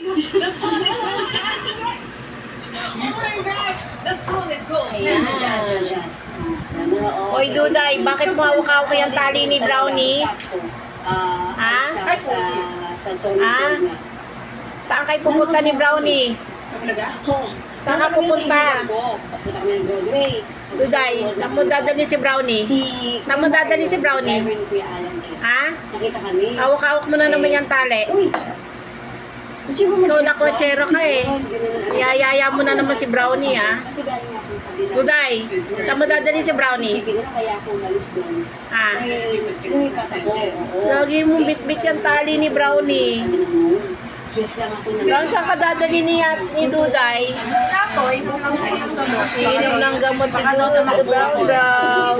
The solid gold. Oh my gosh! The solid gold. Ayan, Jazz. Oy, Duday, bakit mo hawak-hawak yung tali ni Brownie? Ha? Sa solid Ha? gold niya. Saan kayo pupunta ni Brownie? Saan ka pupunta? Papunta kami ng Broadway. Duday, saan mo dadalhin si Brownie? Saan mo dadalhin si Brownie? Ha? Nakita kami. Hawak-hawak mo na naman yung tali. Uy! Ikaw na kotsero ka eh. Yayaya mo na naman si Brownie ha. Kasi galing ako yung kabila. Duday, saan mo dadalhin si Brownie? Isipin nila kaya ako umalis doon. Ha? Lumipas ako. Oo. Lagi mong bitbit yung tali ni Brownie. Sabi ng noon. Yes lang ako na. Doon saan ka dadalhin ni Duday? Ako, inom lang ako ng gamot. Inom ng gamot si Duday. Brown.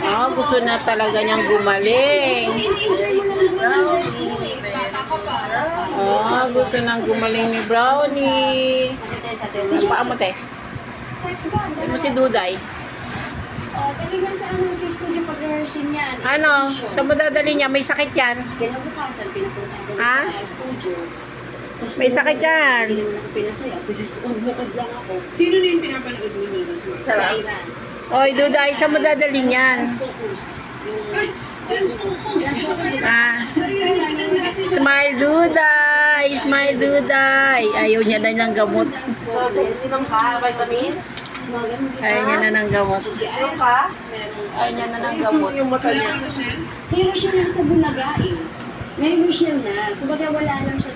Ah, gusto na talaga niyang gumaling. Ini-enjoy mo lang naman. Bata ka pa. Ah, gusto nang gumaling ni Brownie. Ang paa mo, te. Ano mo si Duday? Talagang sa si studio pag-rehearsing niyan. Ano? Saan mo dadalhin niya? May sakit yan. Kinabukasan, pinapunta ko Ha? sa studio. Tapos May sakit yan. Hindi naman ako pinasaya. Bukod lang ako. Sino na yung pinapanood mo nila? Sa Iran. Oy, Duday, saan mo dadalhin yan? Dance focus. Dance focus. Ah. Smile, Duday! Smile, Duday! Ayaw niya na ng gamot. Dance focus. Inom ka, vitamins? Mga ganun. Ayaw niya na ng gamot. Si Inom ka? Ayaw niya na ng gamot. Yung mata niya. Si Rochelle nasa Bulaga eh. May Rochelle na. Kumbaga wala lang siya